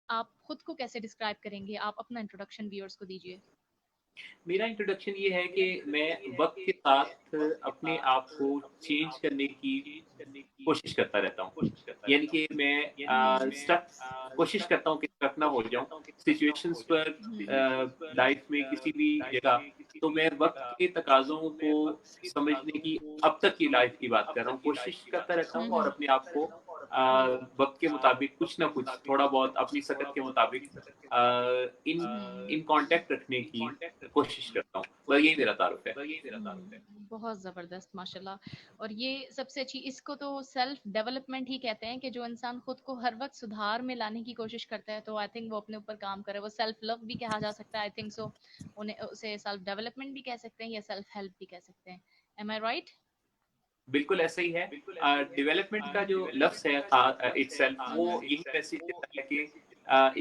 आप खुद को कैसे डिस्क्राइब करेंगे? आप अपना इंट्रोडक्शन व्यूअर्स को दीजिए। मेरा इंट्रोडक्शन ये है कि मैं वक़्त के साथ अपने आप को चेंज करने की कोशिश करता रहता हूँ। यानी कि मैं स्टक कोशिश करता हूँ कि स्टक ना हो जाऊँ सिचुएशंस पर लाइफ़ में किसी भी जगह। तो मैं वक़्त के तकाज़ों को समझने की अब तक की लाइफ़ की बात कर रहा हूँ, कोशिश करता रहता हूँ और अपने आप को वक़्त के मुताबिक कुछ ना कुछ थोड़ा बहुत अपनी सकत के मुताबिक इन इन कॉन्टैक्ट रखने की कोशिश करता हूँ। बस यही मेरा तारुफ़ है। बहुत ज़बरदस्त माशाल्लाह। और ये सबसे अच्छी, इसको तो सेल्फ डेवलपमेंट ही कहते हैं कि जो इंसान खुद को हर वक़्त सुधार में लाने की कोशिश करता है, तो आई थिंक वो अपने ऊपर काम करे। वो सेल्फ लव भी कहा जा सकता है, आई थिंक सो। उन्हें उसे सेल्फ डेवलपमेंट भी कह सकते हैं या सेल्फ हेल्प भी कह सकते हैं। एम आई राइट? बिल्कुल ऐसा ही है। डेवलपमेंट का जो लफ्ज़ है इटसेल्फ वो यही मैसेज देता है कि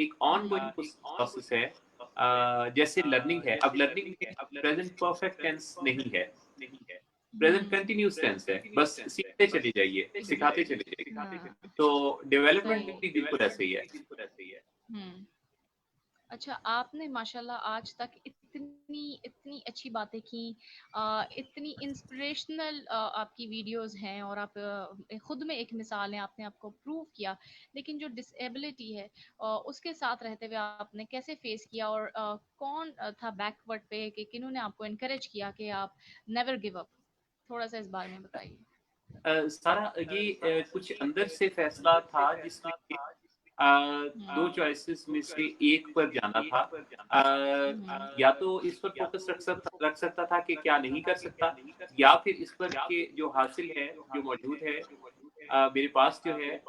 एक ऑनगोइंग प्रोसेस है। जैसे लर्निंग है, अब लर्निंग में प्रेज़ेंट परफेक्ट टेंस नहीं है, प्रेज़ेंट कंटीन्यूअस टेंस है। बस सीखते चले जाइए, सिखाते चले जाइए। तो डेवलपमेंट भी बिल्कुल ऐसे ही है। हुँ। अच्छा, आपने माशाल्लाह आज तक इतनी इतनी अच्छी बातें की, इतनी इंस्पिरेशनल आपकी वीडियोस हैं, और आप खुद में एक मिसाल हैं, आपने आपको प्रूव किया। लेकिन जो डिसेबिलिटी है, उसके साथ रहते हुए आपने कैसे फेस किया, और कौन था बैकवर्ड पे, कि किन्होंने आपको इनकरेज किया कि आप नेवर गिव अप? थोड़ा सा इस बारे में बताइए। सारा ये कुछ अंदर से फैसला था जिसमें कि 2 चॉइसेस में से एक पर जाना था। या तो इस पर फ़ोकस रख सकता था कि क्या नहीं कर सकता, या फिर इस पर कि जो हासिल है, जो मौजूद है, मेरे पास जो है,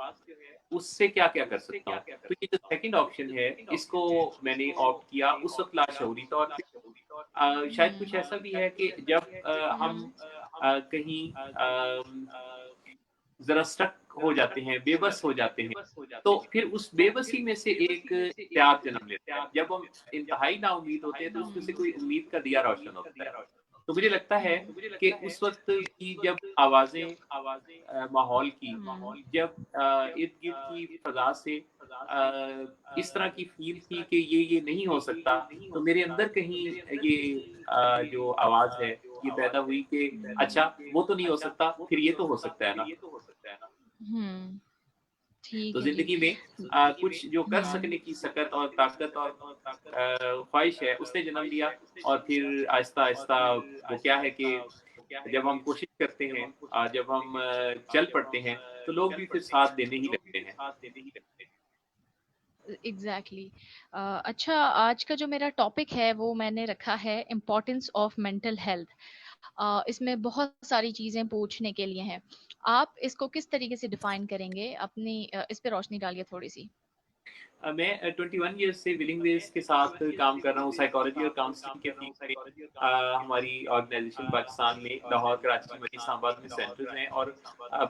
उससे क्या-क्या कर सकता हूँ। तो ये जो सेकंड ऑप्शन है, इसको मैंने ऑप्ट किया उस वक़्त लाशऊरी तौर पे। शायद कुछ ऐसा भी है कि जब हम कहीं ज़रा स्टक हो जाते हैं, बेबस हो जाते हैं, तो फिर उस बेबसी में से एक प्यार जन्म लेता है। जब हम इंतहाई नाउम्मीद होते हैं, तो उसमें से कोई उम्मीद का दिया रोशन होता है। तो मुझे लगता है कि उस वक़्त की जब आवाज़ें माहौल की, जब इर्द-गिर्द की फ़ज़ा से इस तरह की फ़ील थी कि ये नहीं हो सकता, तो मेरे अंदर कहीं ये जो आवाज़ है, ये पैदा हुई कि अच्छा, वो तो नहीं हो सकता, फिर ये तो हो सकता है ना। हुँ, तो ठीक है जी। ज़िंदगी में कुछ जो कर सकने की सकत और ताकत और ख्वाहिश है, उसने जन्म लिया। और फिर आहिस्ता-आहिस्ता वो क्या है कि जब हम कोशिश करते हैं, जब हम चल पड़ते हैं, तो लोग भी फिर साथ देने ही लगते हैं। एग्जैक्टली अच्छा, आज का जो मेरा टॉपिक है वो मैंने रखा है इम्पोर्टेंस ऑफ मेंटल हेल्थ। इसमें बहुत सारी चीज़ें पूछने के लिए हैं। आप इसको किस तरीके से डिफाइन करेंगे? अपनी इस पे रोशनी डालिए थोड़ी सी। मैं 21 ईयर्स से विलिंग वेज के साथ काम कर रहा हूँ साइकोलॉजी और काउंसलिंग के फील्ड में। हमारी ऑर्गेनाइजेशन पाकिस्तान में लाहौर, कराची, मरी, इस्लामाबाद में सेंटर्स हैं। और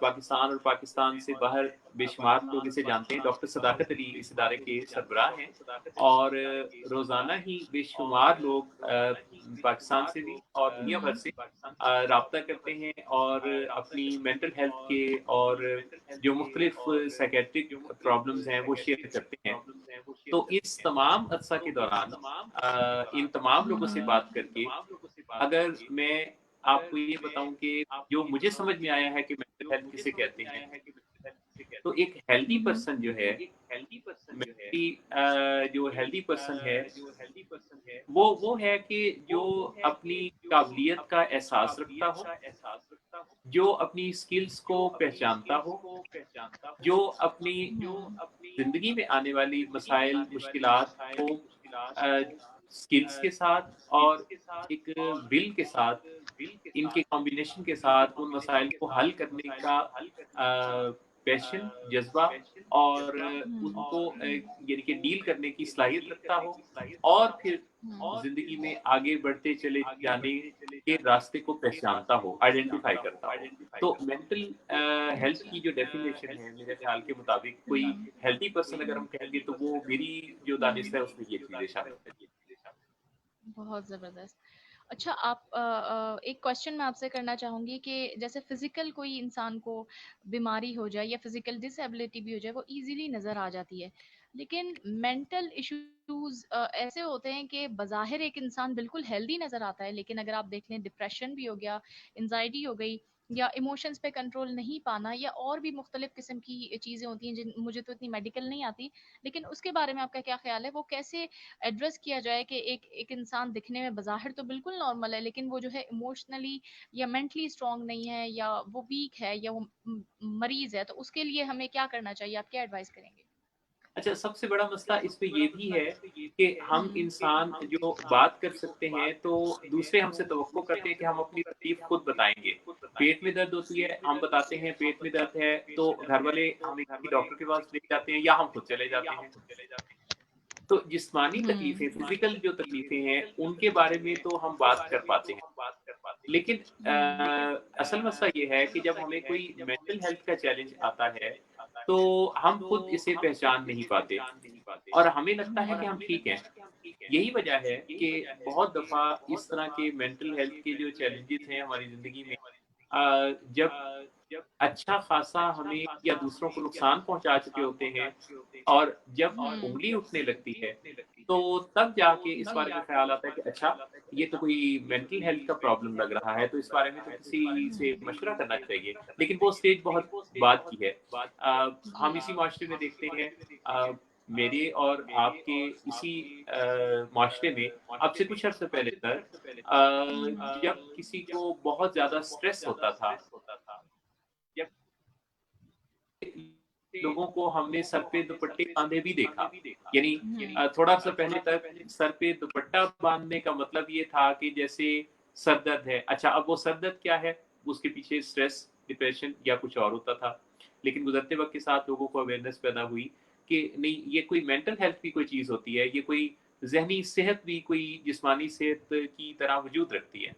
पाकिस्तान और पाकिस्तान से बाहर बेशुमार लोग इसे जानते हैं। डॉक्टर सदाकत अली इस इदारे के सरबराह हैं। और रोज़ाना ही बेशुमार लोग पाकिस्तान से भी और दुनिया भर से राब्ता करते हैं और अपनी मेंटल हेल्थ के और जो मुख्तलिफ साइकेट्रिक प्रॉब्लम्स हैं वो शेयर करते हैं। तो इस तमाम अरसा के दौरान इन तमाम लोगों से बात करके, अगर मैं आपको ये बताऊं कि जो मुझे समझ में आया है कि मेंटल हेल्थ किसे कहते हैं, तो एक हेल्दी पर्सन जो है, मेंटली जो हेल्दी पर्सन है, वो है कि जो अपनी काबिलियत का एहसास रखता हो, जो अपनी स्किल्स को पहचानता हो, जो अपनी ज़िंदगी में आने वाली मसाइल, मुश्किलात को अ, स्किल्स के साथ और एक विल के साथ, इनके कॉम्बिनेशन के साथ उन मसाइल को हल करने का पैशन, जज़्बा और उनको यानी कि डील करने की सलाहियत रखता हो, और फिर ज़िंदगी में आगे बढ़ते चले जाने के रास्ते को पहचानता हो, आइडेंटिफ़ाई करता हो। तो मेंटल हेल्थ की जो डेफिनेशन है, मेरे ख्याल के मुताबिक कोई हेल्दी पर्सन अगर हम कहेंगे, तो वो मेरी जो दानिश है उसमें ये चीज़ें शामिल है। बहुत ज़बरदस्त। अच्छा, आप एक क्वेश्चन मैं आपसे करना चाहूँगी कि जैसे फ़िज़िकल कोई इंसान को बीमारी हो जाए या फ़िज़िकल डिसेबिलिटी भी हो जाए, वो ईज़िली नज़र आ जाती है। लेकिन मेंटल इश्यूज ऐसे होते हैं कि बज़ाहिर एक इंसान बिल्कुल हेल्दी नजर आता है, लेकिन अगर आप देख लें डिप्रेशन भी हो गया, एंजाइटी हो गई, या इमोशंस पे कंट्रोल नहीं पाना, या और भी मुख्तलिफ किस्म की चीज़ें होती हैं जिन मुझे तो इतनी मेडिकल नहीं आती, लेकिन उसके बारे में आपका क्या ख्याल है? वो कैसे एड्रेस किया जाए कि एक एक इंसान दिखने में बज़ाहिर तो बिल्कुल नॉर्मल है, लेकिन वो जो है इमोशनली या मेंटली स्ट्रांग नहीं है, या वो वीक है, या वो मरीज है, तो उसके लिए हमें क्या करना चाहिए? आप क्या एडवाइस करेंगे? अच्छा, सबसे बड़ा मसला इसमें ये भी है कि हम हम्म। इंसान जो बात कर सकते हैं, तो दूसरे हमसे तवक्को करते हैं कि हम अपनी तकलीफ खुद बताएँगे। पेट में दर्द होती है, हम बताते हैं पेट में दर्द है, तो घर वाले हमें किसी डॉक्टर के पास ले जाते हैं या हम खुद चले जाते हैं। तो जिस्मानी हम्म। तकलीफ़ें, फ़िज़िकल जो तकलीफ़ें हैं, उनके बारे में तो हम बात कर पाते हैं। लेकिन असल मसला ये है कि जब हमें कोई मेंटल हेल्थ का चैलेंज आता है, तो हम खुद इसे पहचान नहीं पाते और हमें लगता है कि हम ठीक हैं। यही वजह है कि बहुत दफ़ा इस तरह के मेंटल हेल्थ के जो चैलेंजेज़ हैं हमारी ज़िंदगी में, जब अच्छा खासा हमें या दूसरों को नुकसान पहुँचा चुके होते हैं और जब उँगली उठने लगती है, तो तब जाके इस बारे में ख़्याल आता है कि अच्छा, ये तो कोई मेंटल हेल्थ का प्रॉब्लम लग रहा है, तो इस बारे में तो किसी से मशवरा करना चाहिए। लेकिन वो स्टेज बहुत बाद की है। हम इसी माशरे में देखते हैं, मेरे और आपके इसी माशरे में अब से कुछ अर्से पहले तक जब किसी को बहुत ज़्यादा स्ट्रेस होता था, लोगों को हमने सर पे दुपट्टे बाँधे भी देखा। यानी थोड़ा-सा पहले तक सर पे दुपट्टा बाँधने का मतलब ये था कि जैसे सर दर्द है। अच्छा, अब वो सर दर्द क्या है? उसके पीछे स्ट्रेस, डिप्रेशन या कुछ और होता था। लेकिन गुज़रते वक़्त के साथ लोगों को अवेयरनेस पैदा हुई कि नहीं, ये कोई मेंटल हेल्थ भी कोई चीज़ होती है, ये कोई ज़हनी सेहत भी कोई जिस्मानी सेहत की तरह वजूद रखती है।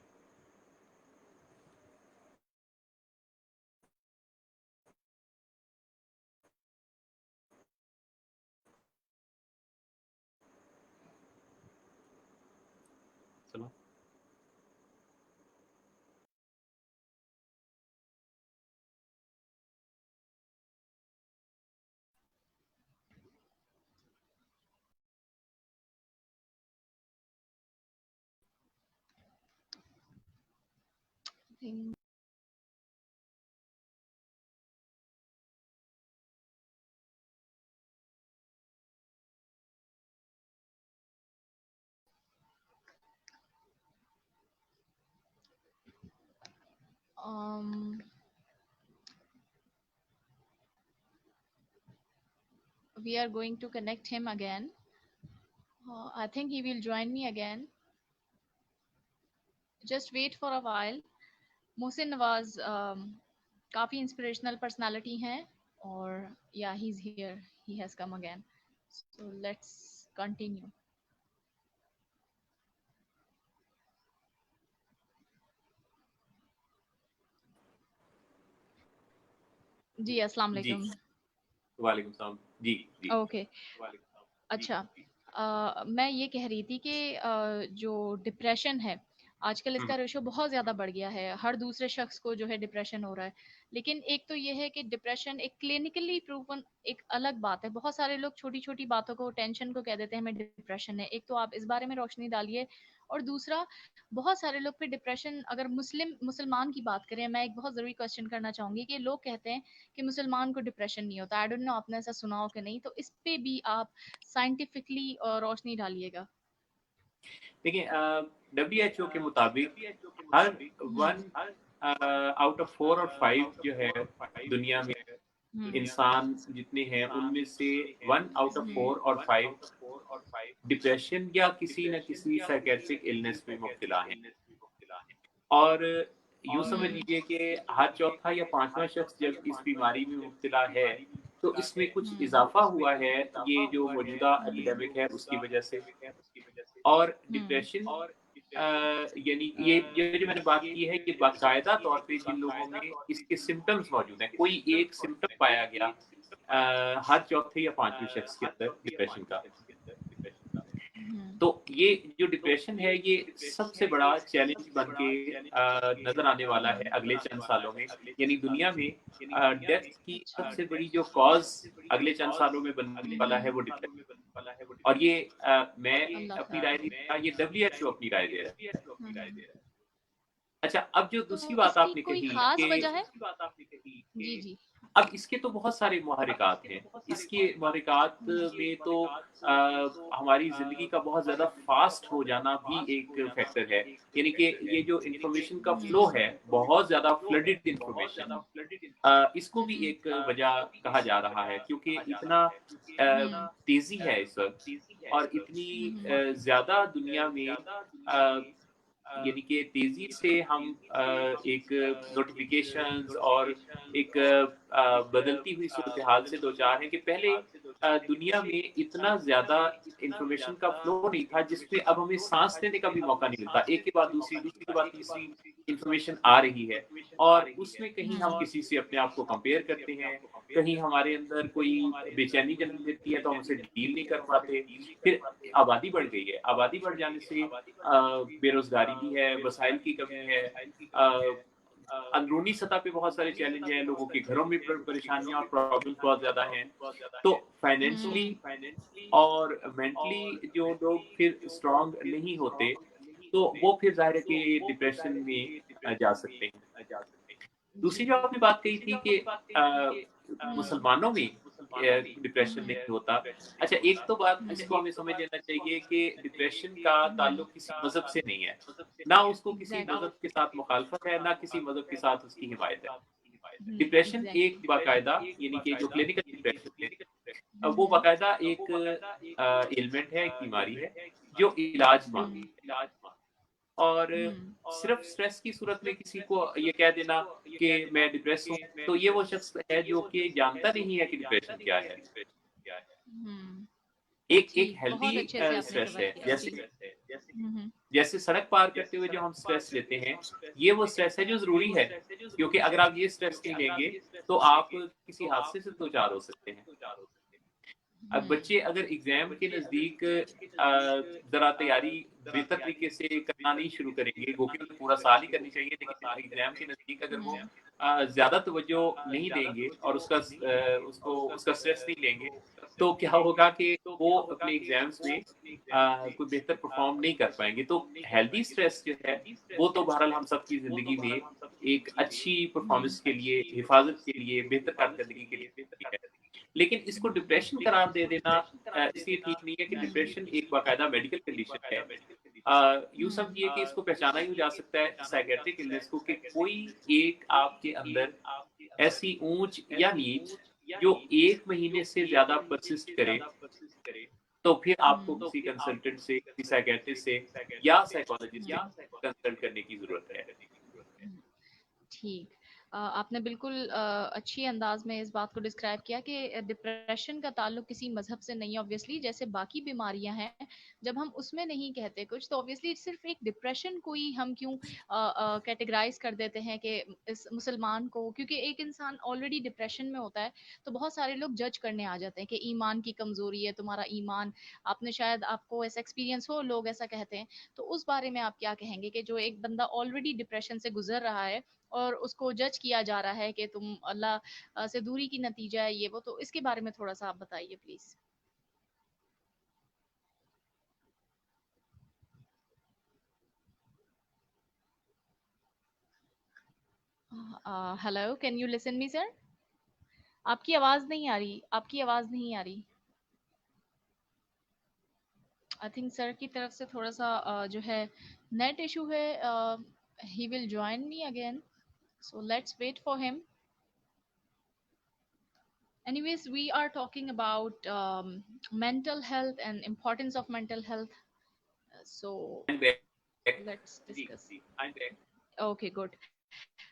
सुनो? हम्म। Um, we are going to connect him again. I think he will join me again. Just wait for a while. Mohsin Nawaz काफ़ी इंस्पिरेशनल पर्सनालिटी हैं, और या he is here, he has come again, so let's continue. जी, अस्सलाम जी। वालेकुम। वालेकुम सलाम। जी, जी। ओके। अच्छा, मैं ये कह रही थी कि जो डिप्रेशन है, आजकल हुँ, इसका रेशो बहुत ज़्यादा बढ़ गया है, हर दूसरे शख्स को जो है डिप्रेशन हो रहा है। लेकिन एक तो ये है कि डिप्रेशन एक क्लिनिकली प्रूवन एक अलग बात है। बहुत सारे लोग छोटी-छोटी बातों को, टेंशन को कह देते हैं हमें डिप्रेशन है। एक तो आप इस बारे में रोशनी डालिए, और दूसरा, बहुत सारे लोग फिर डिप्रेशन, अगर मुसलमान की बात करें, मैं एक बहुत ज़रूरी क्वेश्चन करना चाहूँगी कि लोग कहते हैं कि मुसलमान को डिप्रेशन नहीं होता। आई डोंट नो आपने ऐसा सुना हो कि नहीं, तो इस पे भी आप साइंटिफिकली रोशनी डालिएगा। देखिए, डब्ल्यूएचओ के मुताबिक हर हम्म। 1 आउट ऑफ 4 और 5 जो है दुनिया में हम्म। इंसान जितने हैं उनमें से 1 आउट ऑफ 4 और 5 डिप्रेशन या किसी न किसी साइकियाट्रिक इलनेस में मुब्तला हैं। और यूँ समझ लीजिए कि हर चौथा या पाँचवां शख्स जब इस बीमारी में मुब्तला है, तो इसमें कुछ इज़ाफ़ा हुआ है, ये जो मौजूदा एपिडेमिक है उसकी वजह से। और डिप्रेशन, यानी ये जो मैंने बात की है, ये बाकायदा तौर पे जिन लोगों में इसके सिम्पटम्स मौजूद हैं, कोई एक सिम्पटम पाया गया हर चौथे या पाँचवें शख्स के अंदर डिप्रेशन का। तो ये जो डिप्रेशन है ये सबसे बड़ा चैलेंज बन के नज़र आने वाला है अगले चंद सालों में। यानी दुनिया में डेथ की अच्छा। सबसे बड़ी जो कॉज़ अगले चंद सालों में बनने वाला है वो डिप्रेशन। और ये मैं अल्लाह अपनी ख़ैर राय नहीं करे। दे रहा, ये डब्ल्यूएचओ अपनी राय दे रहा है। हुँ। अच्छा, अब जो दूसरी तो बात इसकी आपने कोई कही ख़ास कि वजह है? जी, जी। अब इसके तो बहुत सारे मुहर्रिकात हैं। इसके मुहर्रिकात में तो हमारी ज़िंदगी का बहुत ज़्यादा फ़ास्ट हो जाना भी एक फैक्टर है। यानी कि ये जो इन्फॉर्मेशन का फ्लो है, बहुत ज़्यादा फ्लडेड इन्फॉर्मेशन, इसको भी हुँ। एक वजह कहा जा रहा है क्योंकि इतना तेज़ी है इस वक़्त और इतनी ज़्यादा दुनिया में यानी कि तेज़ी से हम एक नोटिफ़िकेशंस और एक बदलती हुई सूरत-ए-हाल से दो-चार हैं कि पहले दुनिया में इतना ज़्यादा इन्फॉर्मेशन का फ्लो नहीं था जिसमें अब हमें साँस लेने का भी मौका नहीं मिलता। एक के बाद दूसरी, दूसरी के बाद तीसरी इन्फॉर्मेशन आ रही है और उसमें कहीं हम किसी से अपने आप को कंपेयर करते हैं, कहीं हमारे अंदर कोई बेचैनी जन्म लेती है तो हम उसे डील नहीं कर पाते। फिर आबादी बढ़ गई है, आबादी बढ़ जाने से बेरोज़गारी भी है, वसाइल की कमी है, अंदरूनी सतह पे बहुत सारे चैलेंज हैं, लोगों के घरों में परेशानियाँ और प्रॉब्लम्स बहुत ज़्यादा हैं। तो फाइनेंशियली और मेंटली जो लोग फिर स्ट्रॉन्ग नहीं होते, तो वो फिर ज़ाहिर है कि डिप्रेशन में जा सकते हैं। दूसरी जी। जो आपने बात कही थी कि हुँ। मुसलमानों में डिप्रेशन नहीं होता। अच्छा, एक तो बात इसको हमें समझ लेना चाहिए कि डिप्रेशन का ताल्लुक किसी मज़हब से नहीं है। ना उसको किसी एग्ज़ैक्टली। मज़हब के साथ मुखालफत है, ना किसी मज़हब के साथ उसकी हिमायत है। Depression exactly. एक बाकायदा यानी कि जो क्लिनिकल डिप्रेशन है वो हुँ। बाकायदा एक एलिमेंट है, एक बीमारी है, जो इलाज माँगती है। और हुँ। सिर्फ़ स्ट्रेस की सूरत में किसी को ये कह देना कि मैं डिप्रेस हूँ, तो ये वो शख्स है जो कि जानता नहीं है कि डिप्रेशन क्या है। हुँ। एक जी, एक हेल्दी बहुत अच्छे से आपने स्ट्रेस कवर है। किया। जैसे जी। हुँ, हुँ। जैसे सड़क पार करते हुए जो हम स्ट्रेस लेते हैं, ये वो स्ट्रेस है जो ज़रूरी है। क्योंकि अगर आप ये स्ट्रेस नहीं लेंगे, तो आप किसी हादसे से दो-चार हो सकते हैं। अब हुँ। बच्चे अगर एग्ज़ाम के नज़दीक ज़रा तैयारी बेहतर तरीके से करना नहीं शुरू करेंगे, गो कि उन्हें पूरा साल ही करनी चाहिए, लेकिन एग्ज़ाम के नज़दीक अगर वो हुँ। ज़्यादा तवज्जो नहीं देंगे और उसका स्ट्रेस नहीं लेंगे, तो क्या होगा कि वो अपने एग्ज़ाम्स में कोई बेहतर परफ़ॉर्म नहीं कर पाएँगे। तो हेल्दी स्ट्रेस जो है, वो तो बहरहाल हम सबकी ज़िंदगी में एक अच्छी हुँ। परफ़ॉर्मेंस के लिए, हिफ़ाज़त के लिए, बेहतर कारकर्दगी के लिए ज़रूरी है। लेकिन इसको डिप्रेशन करार दे देना इसलिए ठीक नहीं है कि डिप्रेशन एक बाकायदा मेडिकल कंडीशन है। यूँ हुँ। समझिए कि इसको पहचाना यूँ जा सकता है साइकियाट्रिक इलनेस को कि कोई एक आपके अंदर ऐसी ऊँच या नीच जो 1 महीने से ज़्यादा परसिस्ट करे, तो फिर आपको हुँ। किसी कंसल्टेंट से, किसी साइकियाट्रिस्ट से या साइकोलॉजिस्ट से कंसल्ट करने की ज़रूरत है। हुँ। ठीक। आपने बिल्कुल अच्छी अंदाज़ में इस बात को डिस्क्राइब किया कि डिप्रेशन का ताल्लुक किसी मज़हब से नहीं है ऑब्वियसली जैसे बाकी बीमारियाँ हैं, जब हम उसमें नहीं कहते कुछ तो ऑब्वियसली सिर्फ़ एक डिप्रेशन को ही हम क्यों कैटेगराइज़ कर देते हैं कि इस मुसलमान को क्योंकि एक इंसान ऑलरेडी डिप्रेशन में होता है, तो बहुत सारे लोग जज करने आ जाते हैं कि ईमान की कमज़ोरी है, तुम्हारा ईमान आपने शायद आपको ऐसा एक्सपीरियंस हो, लोग ऐसा कहते हैं। तो उस बारे में आप क्या कहेंगे कि जो एक बंदा ऑलरेडी डिप्रेशन से गुज़र रहा है और उसको जज किया जा रहा है कि तुम अल्लाह से दूरी की नतीजा है ये वो तो इसके बारे में थोड़ा-सा आप बताइए please? Hello can you listen me sir? आपकी आवाज़ नहीं आ रही, आपकी आवाज़ नहीं आ रही। आई थिंक सर की तरफ से थोड़ा-सा जो है नेट इश्यू है he will join me again so let's wait for him. Anyways, we are talking about mental health and importance of mental health. So and back let's जी, discuss. Okay good.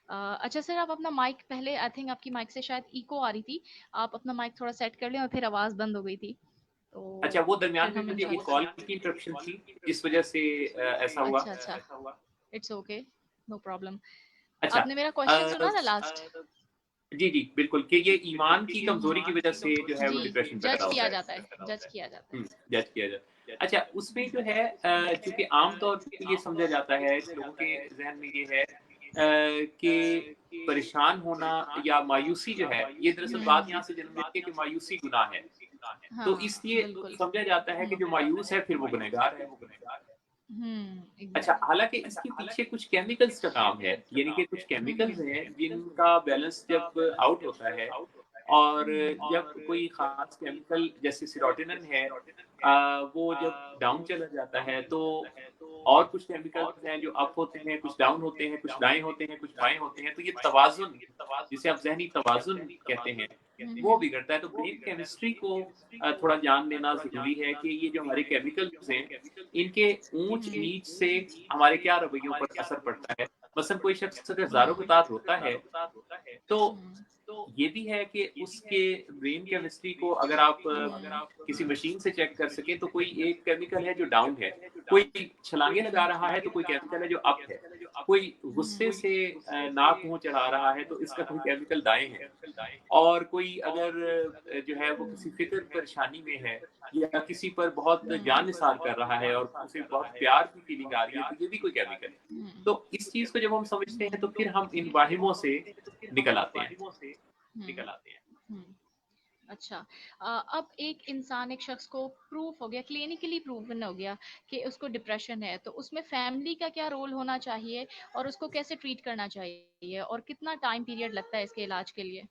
अच्छा sir आप अपना mic पहले I think आपकी mic से शायद eco आ रही थी। आप अपना माइक थोड़ा सेट कर लें और फिर आवाज़ बंद हो गई थी। तो अच्छा, वो दरमियान फिर में हम मुझे एक इंशाल्लाह कॉल की इंटरप्शन थी, जिस वजह से ऐसा हुआ। अच्छा, अच्छा। It's okay, no problem. अच्छा, आपने मेरा क्वेश्चन अ, सुना ना लास्ट? जी, जी, बिल्कुल कि ये ईमान की कमज़ोरी की वज़ह से जो है वो जी, डिप्रेशन जज पैदा होता किया है। जाता है, जज किया जाता है। हुँ, जज किया जाता है। अच्छा, उसमें जो है चूँकि आम तौर पे ये समझा जाता है, लोगों के ज़हन में ये है कि परेशान होना या मायूसी जो है, ये दरअसल बात यहाँ से जन्म लेती है कि मायूसी गुनाह है। तो हाँ, इसलिए बिल्कुल। समझा जाता है कि जो मायूस है फिर वो गुनहगार है। अच्छा, एग्ज़ैक्टली। हालाँकि इसके पीछे कुछ केमिकल्स का काम है, यानी कि कुछ केमिकल्स हैं जिनका बैलेंस जब आउट होता है और जब कोई ख़ास केमिकल जैसे सेरोटोनिन है वो जब डाउन चला जाता है तो और कुछ केमिकल्स हैं जो अप होते हैं, कुछ डाउन होते हैं, कुछ दाएँ होते हैं, कुछ बाएँ होते हैं, तो ये तवाज़ुन जिसे आप ज़हनी तवाज़ुन कहते हैं, वो बिगड़ता है। तो ब्रेन केमिस्ट्री को थोड़ा जान लेना ज़रूरी है कि ये जो हमारे केमिकल्स हैं, इनके ऊँच-नीच से हमारे क्या रवैयों पर असर पड़ता है। मसलन कोई शख्स अगर ज़ारो-कतार रोता है, तो ये भी है कि उसके ब्रेन केमिस्ट्री को अगर आप किसी मशीन से चेक कर सकें, तो कोई एक केमिकल है जो डाउन है। कोई छलांगे लगा रहा है, तो कोई केमिकल है जो अप है। कोई गुस्से से नाक मुँह चढ़ा रहा है, तो इसका कोई केमिकल दाएँ है। और कोई अगर जो है वो किसी फ़िक्र परेशानी में है या किसी पर बहुत जान-निसार कर रहा है और उसे बहुत प्यार की फ़ीलिंग आ रही है, तो ये भी कोई केमिकल है। तो इस चीज़ को जब हम समझते हैं, तो फिर हम इन वाहिमों से निकल आते हैं। हुँ। अच्छा। अब एक इंसान एक शख्स को प्रूफ हो गया, क्लिनिकली प्रूवन हो गया कि उसको डिप्रेशन है, तो उसमें फैमिली का क्या रोल होना चाहिए और उसको कैसे ट्रीट करना चाहिए और कितना टाइम पीरियड लगता है इसके इलाज के लिए?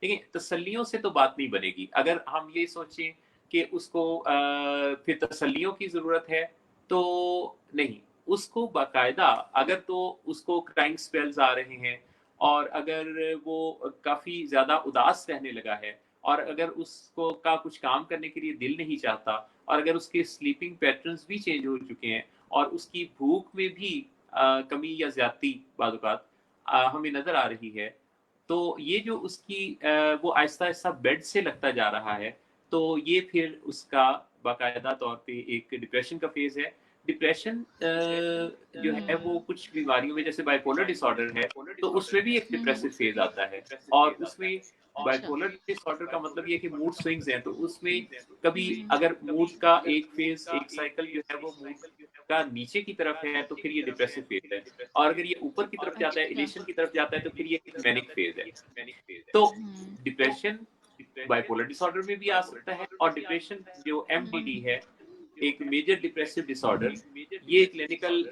देखिए, तसल्लियों से तो बात नहीं बनेगी। अगर हम ये सोचें कि उसको फिर तसल्लियों की ज़रूरत है, तो नहीं। उसको बाकायदा अगर तो उसको क्राइंग स्पेल्स आ रहे हैं और अगर वो काफ़ी ज़्यादा उदास रहने लगा है और अगर उसको का कुछ काम करने के लिए दिल नहीं चाहता और अगर उसके स्लीपिंग पैटर्न्स भी चेंज हो चुके हैं और उसकी भूख में भी कमी या ज़्यादती बाद औक़ात हमें नज़र आ रही है, तो ये जो उसकी वो आहिस्ता-आहिस्ता बेड से लगता जा रहा है, तो ये फिर उसका बाकायदा तौर पे एक डिप्रेशन का फ़ेज़ है। डिप्रेशन जो है वो कुछ बीमारियों में जैसे बाइपोलर डिसऑर्डर है, तो उसमें भी एक डिप्रेसिव फ़ेज़ आता है और उसमें अच्छा। बाइपोलर डिसऑर्डर का मतलब ये है कि मूड स्विंग्स हैं, तो उसमें कभी अगर मूड का एक फ़ेज़, एक साइकिल जो है वो मूड का नीचे की तरफ है, तो फिर ये डिप्रेसिव फ़ेज़ है और अगर ये ऊपर की तरफ जाता है, अच्छा। इलेशन की तरफ जाता है, तो फिर ये एक मैनिक फ़ेज़ है। तो हुँ। डिप्रेशन बाइपोलर डिसऑर्डर में भी आ सकता है और डिप्रेशन जो एमडीडी है, एक मेजर डिप्रेसिव डिसऑर्डर, ये क्लिनिकल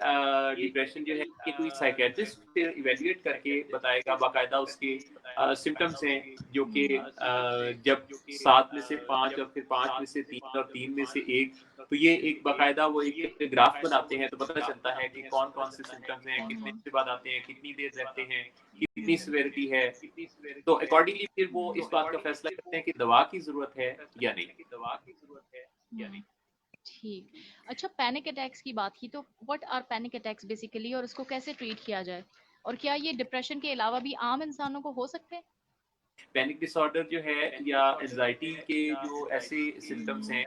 डिप्रेशन जो है ये कोई साइकियाट्रिस्ट फिर इवैल्यूएट करके बताएगा बाकायदा उसके सिम्पटम्स हैं जो कि जब 7 में से 5 और फिर 5 में से 3 और 3 में से 1 तो ये एक बाकायदा वो एक ग्राफ बनाते हैं तो पता चलता है कि कौन-कौन से सिम्पटम्स हैं, कितने हुँ। दिन बाद आते हैं, कितनी देर रहते हैं, कितनी सीवियरिटी है। तो अकॉर्डिंगली फिर वो इस बात का फैसला करते हैं कि दवा की ज़रूरत है या नहीं। हुँ। ठीक। अच्छा, पैनिक अटैक्स की बात की, तो what are panic attacks basically और उसको कैसे ट्रीट किया जाए? और क्या ये डिप्रेशन के अलावा भी आम इंसानों को हो सकते हैं? पैनिक डिसऑर्डर जो है या एंजाइटी के जो ऐसे सिम्पटम्स हैं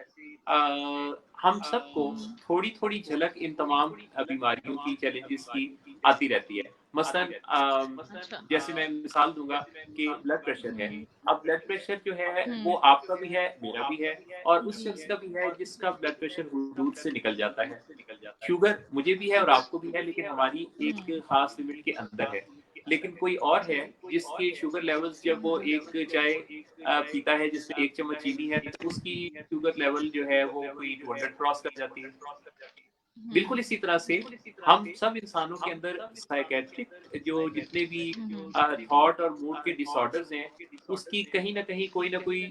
हम सबको थोड़ी-थोड़ी झलक इन तमाम बीमारियों की, चैलेंजेस की आती रहती है। मसलन अच्छा। जैसे मैं मिसाल दूँगा कि ब्लड प्रेशर है। अब ब्लड प्रेशर जो है वो हुँ। आपका भी है, मेरा भी है और उस जी। शख्स का भी है जिसका ब्लड प्रेशर हुदूद से निकल जाता है। शुगर मुझे भी है और आपको भी है लेकिन हमारी एक ख़ास लिमिट के अंदर है। लेकिन कोई और है जिसके शुगर लेवल्स जब वो एक चाय पीता है जिसमें 1 चम्मच चीनी है तो उसकी शुगर लेवल जो है वो कोई 200 क्रॉस कर जाती है। बिल्कुल इसी तरह से हम सब इंसानों के अंदर साइकियाट्रिक जो जितने भी थॉट और मूड के डिसऑर्डर्स हैं, उसकी कहीं न कहीं कोई न कोई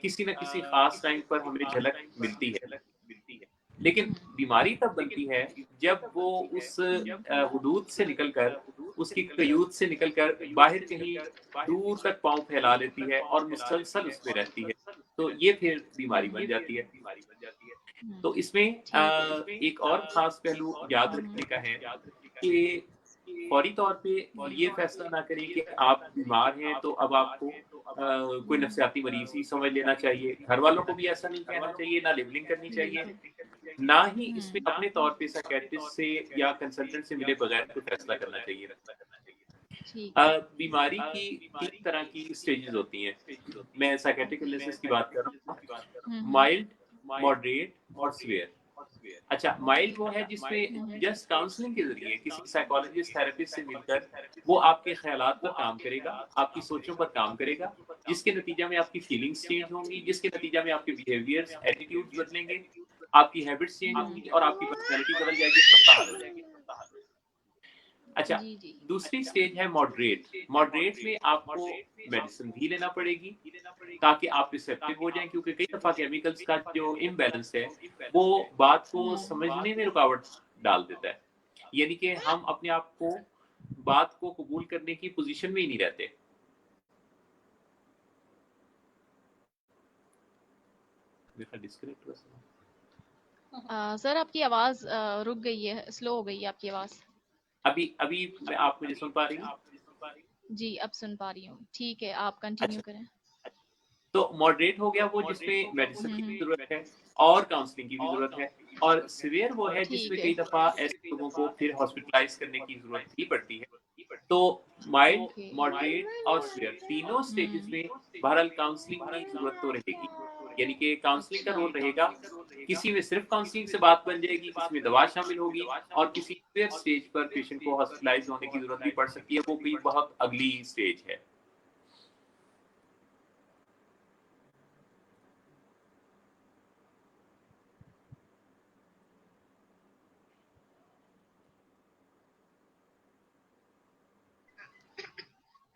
किसी न किसी ख़ास टाइम पर हमें झलक मिलती है। लेकिन बीमारी तब बनती है जब वो उस हुदूद से निकलकर, उसकी क़यूद से निकलकर बाहर कहीं दूर तक पाँव फैला लेती है और मुसलसल उसमें रहती है। तो ये फिर बीमारी बन जाती है। तो इसमें एक और ख़ास पहलू याद रखने का है कि फौरी तौर पे ये फैसला ना करें कि आप बीमार हैं तो अब आपको कोई नफ़्सियाती मरीज़ ही समझ लेना चाहिए। घरवालों को भी ऐसा नहीं कहना चाहिए, ना लेबलिंग करनी चाहिए। ना ही इसमें अपने तौर पे साइकियाट्रिस्ट से या कंसल्टेंट से मिले बगैर कोई फैसला करना चाहिए। ठीक है। बीमारी की 3 तरह की स्टेजेस होती हैं। मैं साइकियाट्रिक ओके। इलनेसेस की बात कर रहा हूँ, हम्म। माइल्ड, मॉडरेट और सीवियर। अच्छा, माइल्ड वो है जिसमें हम्म। जस्ट काउंसलिंग के ज़रिए किसी साइकोलॉजिस्ट, थेरेपिस्ट से मिलकर वो आपके ख़्यालात पर काम करेगा, आपकी सोचों पर काम करेगा, जिसके नतीजा में आपकी फीलिंग्स चेंज होंगी, जिसके नतीजा में आपके बिहेवियर्स, एटीट्यूड्स बदलेंगे, आपकी हैबिट्स चेंज होंगी और आपकी पर्सनैलिटी बदल जाएगी, मसला हल हो जाएगा। अच्छा, जी जी। दूसरी स्टेज है मॉडरेट। मॉडरेट में आपको मेडिसिन भी लेना पड़ेगी ताकि आप रिसेप्टिव हो जाएं, क्योंकि कई दफ़ा केमिकल्स का जो इम्बैलेंस है वो बात को समझने में रुकावट डाल देता है। यानी कि हम अपने आप को बात को कबूल करने की पोजीशन में ही नहीं रहते। मेरा डिस्कनेक्ट हुआ सर। सर आपकी आवाज रुक गई है, स्लो हो गई है आपकी आवाज। अभी अभी आप मुझे सुन पा रही हैं? जी अब सुन पा रही हूँ, ठीक है आप कंटिन्यू अच्छा, करें। तो मॉडरेट हो गया वो जिसमें मेडिसिन की भी ज़रूरत है और काउंसलिंग की भी ज़रूरत है, और सीवियर वो है जिसमें ठीक है। कई दफ़ा ऐसे लोगों को फिर हॉस्पिटलाइज़ करने की ज़रूरत भी पड़ती है। तो माइल्ड, ओके। मॉडरेट और सीवियर तीनों स्टेजेस में बहरहाल काउंसलिंग की ज़रूरत तो रहेगी। यानी कि काउंसलिंग का अच्छा। रोल रहेगा। किसी में सिर्फ़ काउंसलिंग से बात बन जाएगी, किसी में दवा शामिल होगी और किसी सीवियर स्टेज पर पेशेंट को हॉस्पिटलाइज़ होने की ज़रूरत भी पड़ सकती है, वो कोई बहुत अगली स्टेज है।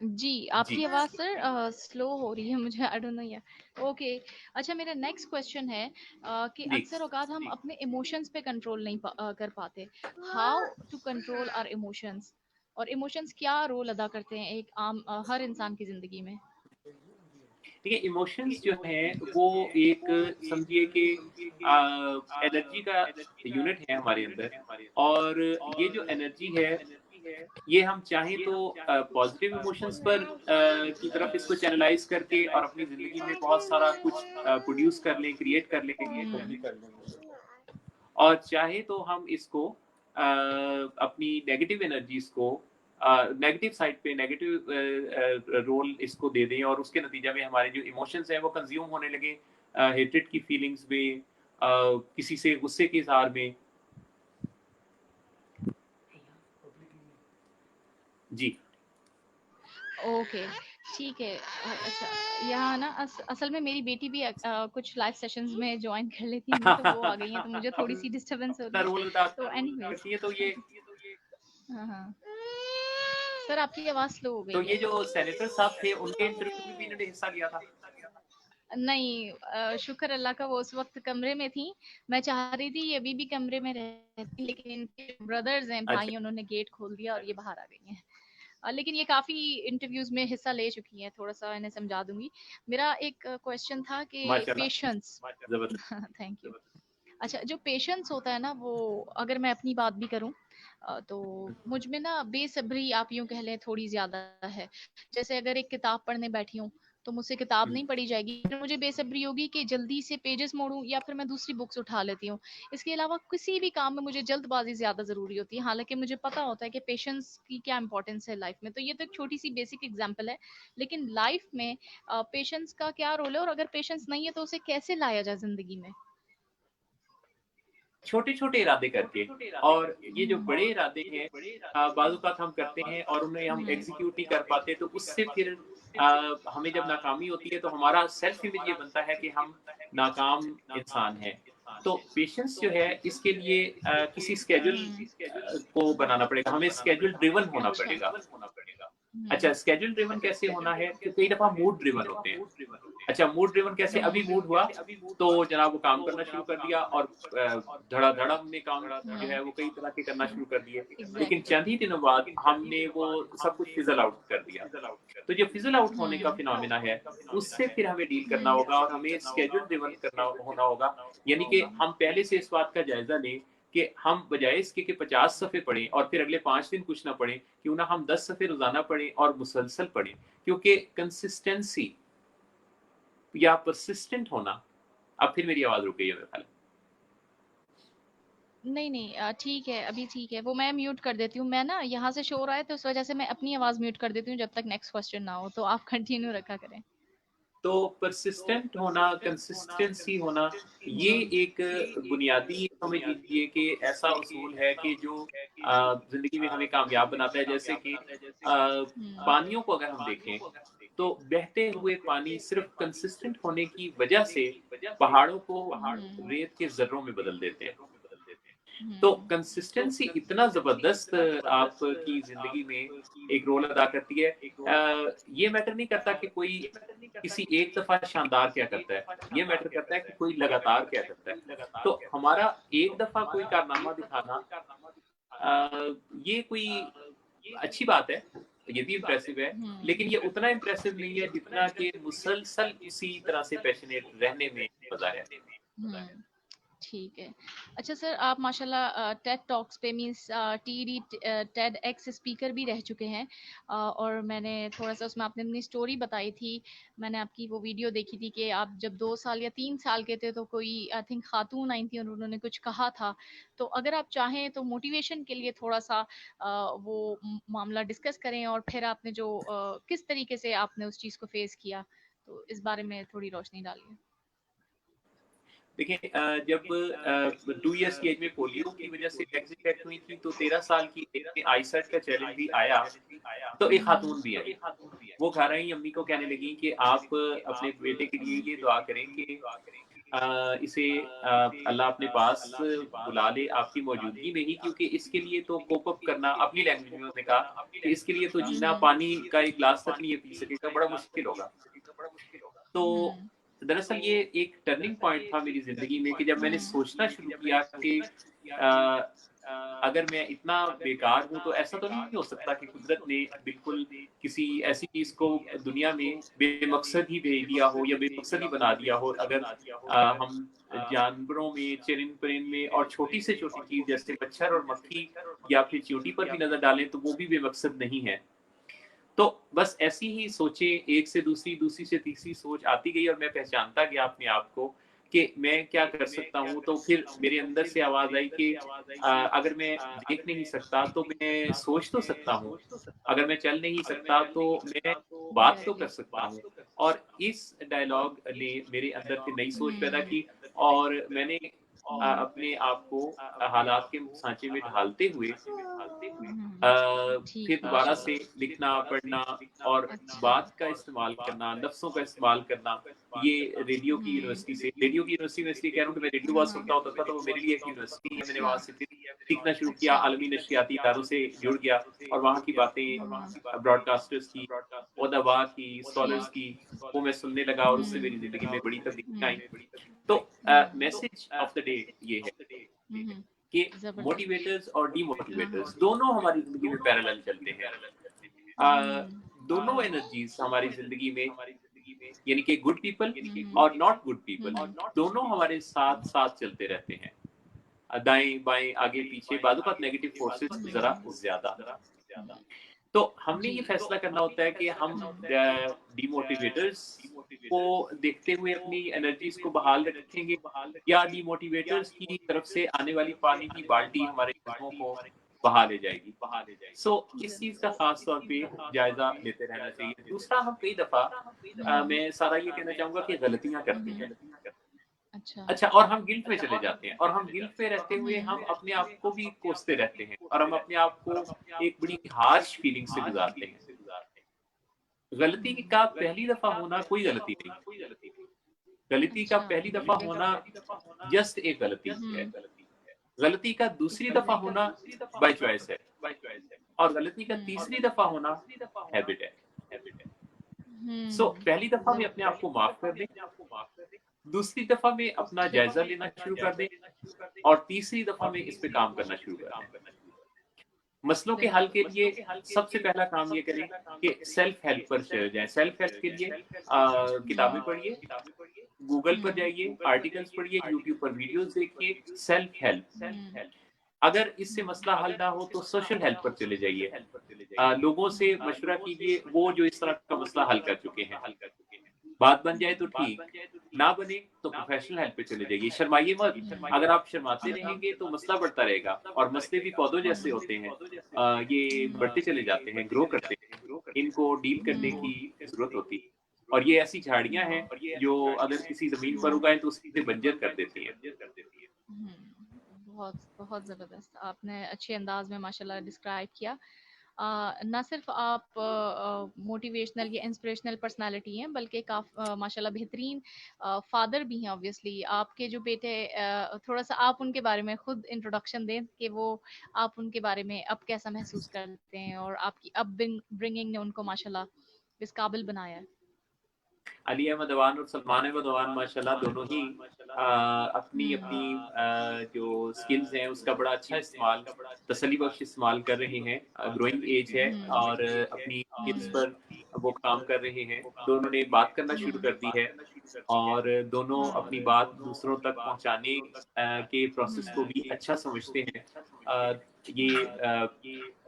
जी, जी, आपकी आवाज़ सर स्लो हो रही है मुझे, आई डोंट नो या ओके। अच्छा मेरा नेक्स्ट क्वेश्चन है कि जी। अक्सर औक़ात हम अपने इमोशंस पे कंट्रोल नहीं कर पाते। How to control our emotions, और इमोशंस क्या रोल अदा करते हैं एक आम हर इंसान की ज़िंदगी में? देखिए, इमोशंस जो हैं वो एक, समझिए कि एनर्जी का यूनिट है हमारे अंदर, और ये जो एनर्जी है ये हम चाहें तो पॉजिटिव इमोशंस पर की तरफ इसको चैनलाइज करके और अपनी ज़िंदगी में बहुत सारा कुछ प्रोड्यूस कर लें, क्रिएट कर लें, और चाहे तो हम इसको अपनी नेगेटिव एनर्जीज को नेगेटिव साइड पे नेगेटिव रोल इसको दे दें, और उसके नतीजा में हमारे जो इमोशंस हैं वो कंज्यूम होने लगे हेट्रेड की फीलिंग्स में, किसी से गुस्से के इजहार में। जी। ओके, ठीक है। अच्छा, यहाँ ना असल में मेरी बेटी भी कुछ लाइव सेशंस में जॉइन कर लेती है, नहीं तो वो आ गई हैं, तो मुझे थोड़ी-सी डिस्टर्बेंस हो रही अपना है। रोल अदा तो एनीवेज़ करती है, तो ये हाँ, हाँ। सर आपकी आवाज़ स्लो हो तो गई ये है। जो सेनेटर साहब थे उनके इंटरव्यू में भी इन्होंने हिस्सा लिया था। नहीं शुक्र अल्लाह का वो उस वक़्त कमरे में थी। मैं चाह रही थी ये अभी भी कमरे में रहती, लेकिन इनके ब्रदर्स हैं, अच्छा। भाई, उन्होंने गेट खोल दिया और ये बाहर आ गई हैं। लेकिन ये काफ़ी इंटरव्यूज़ में हिस्सा ले चुकी हैं, थोड़ा-सा इन्हें समझा दूँगी। मेरा एक क्वेश्चन था कि माशाल्लाह, पेशेंस जबरदस्त। Thank you. अच्छा जो पेशेंस होता है ना, वो अगर मैं अपनी बात भी करूँ तो मुझ में ना बेसब्री आप यूँ कह लें थोड़ी ज़्यादा है। जैसे अगर एक किताब पढ़ने बैठी हूँ, तो मुझसे किताब नहीं पढ़ी जाएगी, फिर मुझे बेसब्री होगी कि जल्दी से पेजेस मोड़ूँ या फिर मैं दूसरी बुक्स उठा लेती हूँ। इसके अलावा किसी भी काम में मुझे जल्दबाज़ी ज़्यादा ज़रूरी होती है, हालाँकि मुझे पता होता है कि पेशेंस की क्या इम्पोर्टेंस है लाइफ़ में। तो ये तो एक छोटी-सी बेसिक एग्ज़ाम्पल है, लेकिन लाइफ़ में पेशेंस का क्या रोल है और अगर पेशेंस नहीं है तो उसे कैसे लाया जाए ज़िंदगी में? छोटे-छोटे इरादे करके, और ये जो हुँ। बड़े इरादे हैं बाज़ औक़ात हम करते हैं और उन्हें हम एग्ज़ीक्यूट नहीं कर पाते, तो उससे फिर हमें जब नाकामी होती है तो हमारा सेल्फ इमेज ये बनता है कि हम नाकाम इंसान हैं। तो पेशेंस जो है इसके लिए किसी स्केड्यूल को बनाना पड़ेगा, हमें स्केड्यूल ड्रिवन होना अच्छा। पड़ेगा। अच्छा, हुँ। स्केड्यूल ड्रिवन कैसे होना है कि कई दफ़ा मूड ड्रिवन होते हैं। अच्छा, मूड ड्रिवन कैसे, अभी मूड हुआ तो जनाब वो काम करना शुरू कर दिया और धड़ाधड़ हमने काम जो है वो कई तरह के करना शुरू कर दिए। लेकिन एग्ज़ैक्टली। चंद ही दिनों बाद हमने वो सब कुछ फिज़ल आउट कर दिया। तो जो फिज़ल आउट होने का हुँ। फिनोमेना है, उससे फिर हमें डील करना हुँ। होगा और हमें शेड्यूल ड्रिवन करना होना होगा। यानी कि हम पहले से इस बात का जायज़ा लें कि हम बजाय इसके कि 50 सफ़े पढ़ें और फिर अगले 5 दिन कुछ ना पढ़ें, क्यों ना हम 10 सफ़े रोज़ाना पढ़ें और मुसलसल पढ़ें। क्योंकि कंसिस्टेंसी या परसिस्टेंट होना, अब फिर मेरी आवाज़ रुक गई है मेरे ख़्याल है। नहीं नहीं ठीक है, अभी ठीक है, वो मैं म्यूट कर देती हूँ। मैं ना यहाँ से शोर आए तो उस वजह से मैं अपनी आवाज म्यूट कर देती हूँ जब तक नेक्स्ट क्वेश्चन ना हो, तो आप कंटिन्यू रखा करें। तो परसिस्टेंट होना, कंसिस्टेंसी होना, ये एक बुनियादी समझ लीजिए कि ऐसा उसूल है कि जो जिंदगी में हमें कामयाब बनाता है। जैसे कि पानियों को अगर हम देखें तो बहते हुए पानी सिर्फ कंसिस्टेंट होने की वजह से पहाड़ों को रेत के जर्रों में बदल देते हैं। तो कंसिस्टेंसी इतना जबरदस्त आपकी जिंदगी में एक रोल अदा करती है। ये मैटर नहीं करता कि कोई किसी एक दफा शानदार क्या करता है, ये मैटर करता है कि कोई लगातार क्या करता है। तो हमारा एक दफा कोई कारनामा दिखाना ये कोई अच्छी बात है, ये भी इम्प्रेसिव है, लेकिन ये उतना इम्प्रेसिव नहीं है जितना कि मुसलसल उसी तरह से पैशनेट रहने में मजा है। ठीक है। अच्छा सर, आप माशाल्लाह टेड टॉक्स पे means TD Ted x speaker भी रह चुके हैं, और मैंने थोड़ा सा उसमें आपने अपनी स्टोरी बताई थी। मैंने आपकी वो वीडियो देखी थी कि आप जब 2 साल या 3 साल के थे तो कोई आई थिंक खातून आई थी और उन्होंने कुछ कहा था। तो अगर आप चाहें तो मोटिवेशन के लिए थोड़ा सा वो मामला डिस्कस करें, और फिर आपने जो किस तरीके से आपने उस चीज़ को फेस किया, तो इस बारे में थोड़ी रोशनी डालिए। देखिए, जब 2 इयर्स की एज में पोलियो की वजह से लेग्स इफेक्ट हुई थी, तो 13 साल की एज में आईसेट का चैलेंज भी आया। तो एक खातून भी आई, वो घर आई, अम्मी को कहने लगी कि आप अपने बेटे के लिए ये दुआ करें कि इसे अल्लाह अपने पास बुला ले आपकी मौजूदगी में ही, क्योंकि इसके लिए तो कोप अप करना, अपनी लैंग्वेज में उन्होंने कहा कि इसके लिए तो जीना, पानी का एक गिलास तक नहीं पी सकेगा, बड़ा मुश्किल होगा। तो दरअसल ये एक टर्निंग पॉइंट था मेरी जिंदगी में कि जब मैंने सोचना शुरू किया कि अ, अगर मैं इतना बेकार हूं तो ऐसा तो नहीं हो सकता कि कुदरत ने बिल्कुल किसी ऐसी चीज को दुनिया में बेमकसद ही भेज दिया हो या बेमकसद ही बना दिया हो। अगर हम जानवरों में, चरिंद परिंद में, और छोटी से छोटी चीज जैसे मच्छर और मक्खी या फिर चींटी पर भी नजर डालें तो वो भी बेमकसद नहीं है। तो बस ऐसी ही सोचें एक से दूसरी, दूसरी से तीसरी सोच आती गई, और मैं पहचानता गया अपने आप को कि मैं क्या कर सकता हूँ। तो फिर मेरे अंदर से आवाज आई कि अगर मैं देख नहीं सकता तो मैं सोच तो सकता हूँ, अगर मैं चल नहीं सकता तो मैं बात तो कर सकता हूँ। और इस डायलॉग ने मेरे अंदर फिर नई सोच पैदा की, और मैंने अपने आप को हालात के सांचे में ढालते हुए फिर ठीक है। दोबारा से लिखना, पढ़ना और बात का इस्तेमाल करना, लफ्ज़ों का इस्तेमाल करना। ये रेडियो की यूनिवर्सिटी में इसलिए कह रहा हूँ कि मैं रेडियो बहुत सुनता होता था, तो वो मेरे लिए एक यूनिवर्सिटी है। मैंने वहाँ से फिर सीखना शुरू किया, आलमी नशरियाती इदारों से जुड़ गया, और वहाँ की बातें, ब्रॉडकास्टर्स की, उदबा की, स्कॉलर्स की, वो मैं सुनने लगा, और उससे मेरी ज़िंदगी में बड़ी तब्दीलियाँ आई। तो मैसेज ऑफ द डे ये है कि मोटिवेटर्स और डीमोटिवेटर्स दोनों हमारी जिंदगी में पैरेलल चलते हैं। दोनों एनर्जीज हमारी जिंदगी में, यानी कि गुड पीपल और नॉट गुड पीपल, दोनों हमारे साथ साथ चलते रहते हैं। दाएं बाएं, आगे पीछे, बादुकात नेगेटिव फोर्सेस जरा ज्यादा। तो हमने ये फैसला करना होता है कि हम डिमोटिवेटर्स को देखते हुए अपनी एनर्जीज को बहाल रखेंगे, या डिमोटिवेटर्स की तरफ से आने वाली पानी की बाल्टी हमारे जज्बों को बहा ले जाएगी। इस चीज का खास तौर पे जायजा लेते रहना चाहिए। दूसरा, हम कई दफा मैं सारा ये कहना चाहूंगा कि गलतियां करते हैं। अच्छा, और हम गिल्ट में चले जाते हैं, और हम गिल्ट में रहते हुए हम अपने आप को भी कोसते रहते हैं, और हम अपने आप को एक बड़ी हार्श फीलिंग से गुजारते हैं। गलती का पहली दफा होना कोई गलती नहीं, गलती का पहली दफा होना जस्ट एक गलती है। गलती का दूसरी दफा होना बाय चॉइस है, और गलती का तीसरी दफा होना हैबिट है। पहली दफा में अपने आप को माफ कर दें, दूसरी दफा में अपना जायजा लेना शुरू कर दें, और तीसरी दफा में इस पे काम करना शुरू कर दें। मसलों के हल के लिए सबसे पहला काम ये करें कि सेल्फ हेल्प पर चले जाएं। सेल्फ हेल्प के लिए किताबें पढ़िए, गूगल पर जाइए, आर्टिकल्स पढ़िए, यूट्यूब पर वीडियोस देखिए। सेल्फ हेल्प, अगर इससे मसला हल ना हो तो सोशल हेल्प पर चले जाइए, लोगों से मशवरा कीजिए, वो जो इस तरह का मसला हल कर चुके हैं। बात बन जाए तो ठीक, ना बने तो प्रोफेशनल हेल्प पे चले जाइए, शर्माइए मत। अगर आप शर्माते रहेंगे तो मसला बढ़ता रहेगा, और मसले भी पौधों जैसे होते हैं, ये बढ़ते चले जाते हैं, ग्रो करते हैं, इनको डील करने की ज़रूरत होती है। और ये ऐसी झाड़ियाँ हैं जो अगर किसी ज़मीन पर उगाएँ तो उसे बंजर कर देती हैं। बहुत बहुत ज़बरदस्त आपने अच्छे अंदाज में माशाल्लाह डिस्क्राइब किया। ना सिर्फ आप मोटिवेशनल या इंस्पिरेशनल पर्सनालिटी हैं, बल्कि माशाल्लाह बेहतरीन फादर भी हैं। ऑब्वियसली आपके जो बेटे, थोड़ा सा आप उनके बारे में खुद इंट्रोडक्शन दें कि वो, आप उनके बारे में अब कैसा महसूस करते हैं और आपकी अपब्रिंगिंग ने उनको माशाल्लाह इस काबिल बनाया है। अली अहमद अवान और सलमान अहमद अवान माशाल्लाह दोनों ही अपनी अपनी जो स्किल्स हैं उसका बड़ा अच्छा इस्तेमाल, तसल्ली बख्श इस्तेमाल कर रहे हैं। ग्रोइंग एज है और अपनी स्किल्स पर वो काम कर रहे हैं। दोनों ने बात करना शुरू कर दी है और दोनों अपनी बात दूसरों तक पहुंचाने के प्रोसेस को भी अच्छा समझते हैं। ये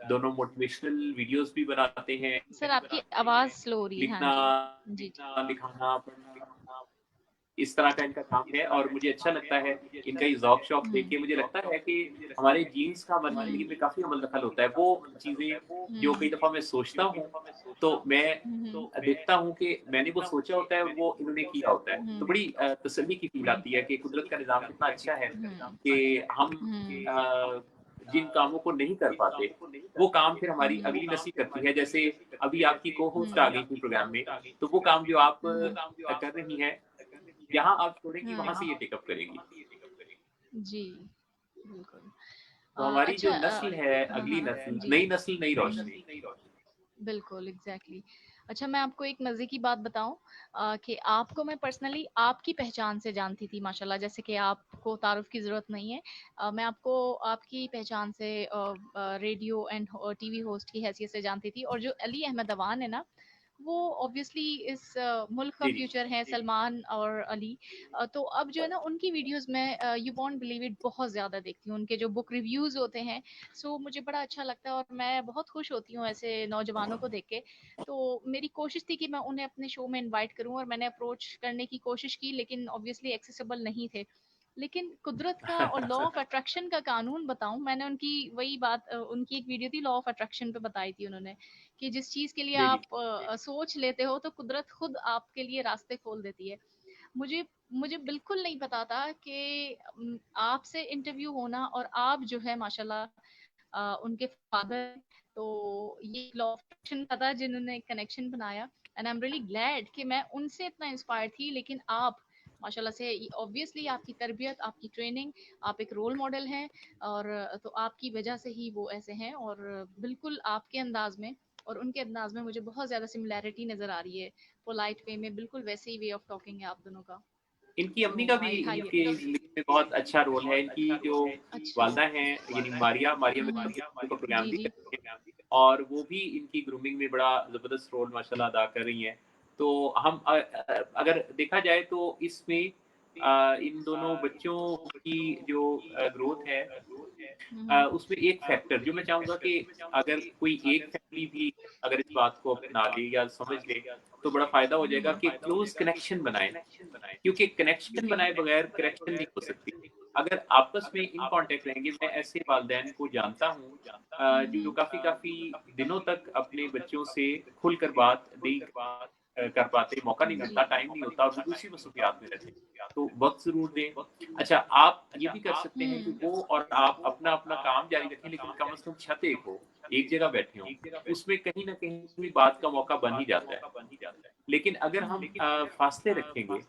दोनों मोटिवेशनल वीडियोस भी बनाते हैं, सर आपकी आवाज़ स्लो हो रही है। हाँ लिखना जी। जी जी। लिखाना, पढ़ना, इस तरह का इनका काम है। और मुझे अच्छा लगता है इनका ये ज़ौक-शौक देख के। मुझे लगता है कि हमारे जीन्स का हमारी ज़िंदगी में काफ़ी अमल दखल होता है। वो चीज़ें जो कई दफ़ा मैं सोचता हूँ, तो मैं देखता हूँ कि मैंने वो सोचा होता है, वो इन्होंने किया होता है। तो बड़ी तसल्ली की फ़ील आती है कि कुदरत का निज़ाम कितना अच्छा है कि हम अ, जिन कामों को नहीं कर पाते, वो काम फिर हमारी अगली नस्ल करती है। जैसे अभी आपकी को-होस्ट आ गई थी प्रोग्राम में, तो वो काम जो आप कर रही हैं, जहाँ आप छोड़ेंगी वहाँ से ये टेकअप करेगी। जी, बिल्कुल। तो हमारी अच्छा, जो नस्ल है, हाँ, अगली हाँ, नस्ल, जी। नई नस्ल, नई रोशनी। बिल्कुल, एग्ज़ैक्टली। अच्छा, मैं आपको एक मज़े की बात बताऊँ, कि आपको मैं पर्सनली आपकी पहचान से जानती थी माशाल्लाह, जैसे कि आपको तारुफ़ की ज़रूरत नहीं है। मैं आपको आपकी पहचान से रेडियो एंड टीवी होस्ट की हैसियत से जानती थी, और जो अली अहमद अवान है ना, वो ऑब्वियसली इस मुल्क का जी, जी। फ्यूचर है, सलमान और अली। तो अब जो है ना उनकी वीडियोस में यू वोंट बिलीव इट बहुत ज़्यादा देखती हूँ, उनके जो बुक रिव्यूज़ होते हैं। सो मुझे बड़ा अच्छा लगता है और मैं बहुत खुश होती हूँ ऐसे नौजवानों को देख के। तो मेरी कोशिश थी कि मैं उन्हें अपने शो में इनवाइट करूँ, और मैंने अप्रोच करने की कोशिश की, लेकिन ऑब्वियसली एक्सेसिबल नहीं थे। लेकिन कुदरत का और लॉ ऑफ अट्रैक्शन का कानून बताऊं, मैंने उनकी वही बात, उनकी एक वीडियो थी लॉ ऑफ अट्रैक्शन पे, बताई थी उन्होंने कि जिस चीज के लिए जी, जी। आप सोच लेते हो तो कुदरत खुद आपके लिए रास्ते खोल देती है। मुझे मुझे बिल्कुल नहीं पता था कि आपसे इंटरव्यू होना, और आप जो है माशाल्लाह उनके फादर, तो ये लॉ ऑफ अट्रैक्शन का था जिन्होंने कनेक्शन बनाया। And I am really glad कि मैं उनसे इतना इंस्पायर थी, लेकिन आप माशाल्लाह से, ऑब्वियसली आपकी तरबियत, आपकी ट्रेनिंग, आप एक रोल मॉडल हैं, और तो आपकी वजह से ही वो ऐसे हैं। और बिल्कुल आपके अंदाज में और उनके अंदाज में मुझे बहुत ज़्यादा सिमिलैरिटी नज़र आ रही है, पोलाइट वे में, बिल्कुल वैसे ही वे ऑफ टॉकिंग है आप दोनों का। इनकी तो अम्मी का भी आई हाईली इनकी ज़िंदगी में बहुत अच्छा रोल है। इनकी जो अच्छा। वालिदा हैं, यानी मारिया मारिया का प्रोग्राम जी भी जी। कर रही हैं, और वो भी इनकी ग्रूमिंग में बड़ा ज़बरदस्त रोल माशाल्लाह अदा कर रही हैं। तो हम अगर देखा जाए तो इसमें इन दोनों बच्चों की जो ग्रोथ है, उसमें एक फैक्टर जो मैं चाहूँगा कि अगर कोई एक फैमिली भी अगर इस बात को अपना ले या समझ ले, तो बड़ा फ़ायदा हो जाएगा कि क्लोज़ कनेक्शन बनाएँ। क्योंकि कनेक्शन बनाए बगैर करेक्शन नहीं हो सकती। अगर आपस में इन कॉन्टैक्ट रहेंगे, मैं ऐसे वालिदैन को जानता हूँ जो काफ़ी-काफ़ी दिनों तक अपने बच्चों से खुलकर बात नहीं कर पाते, मौका नहीं मिलता, टाइम नहीं होता और वो दूसरी मसरूफियात में रहते हैं। तो वक़्त ज़रूर दें। अच्छा, आप ये भी कर सकते हैं कि वो और आप अपना-अपना काम जारी रखें, लेकिन कम से कम छत एक हो, एक जगह बैठे हों। उसमें कहीं न कहीं बात का मौका बन ही जाता है। लेकिन अगर हम फासले रखेंगे,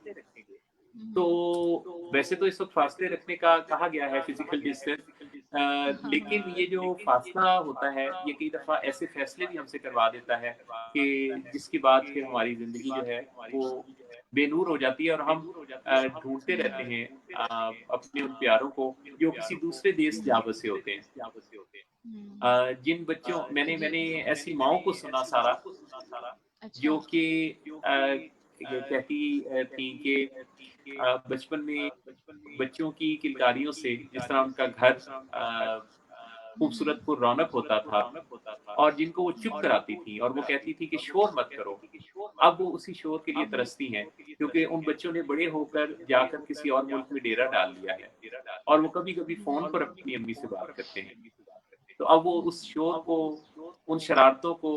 तो वैसे तो इस वक़्त फासले रखने का कहा गया है फिज़िकल डिस्टेंस, लेकिन ये जो फासला होता है, ये कई दफ़ा ऐसे फैसले भी हमसे करवा देता है कि जिसके बाद फिर हमारी ज़िंदगी जो है वो बेनूर हो जाती है और हम ढूँढते रहते हैं अपने उन प्यारों को जो किसी दूसरे देश जा बसे होते हैं। जिन बच्चों मैंने मैंने ऐसी माँओं को सुना सारा, अच्छा। जो कि ये कहती थीं कि बचपन में बच्चों की किलकारियों से जिस तरह उनका घर खूबसूरत को रौनक होता था और जिनको वो चुप कराती थी और वो कहती थी कि शोर मत करो, अब वो उसी शोर के लिए तरसती हैं क्योंकि उन बच्चों ने बड़े होकर जाकर किसी और मुल्क में डेरा डाल लिया है और वो कभी-कभी फ़ोन पर अपनी अम्मी से बात करते हैं। तो अब वो उस शोर को, उन शरारतों को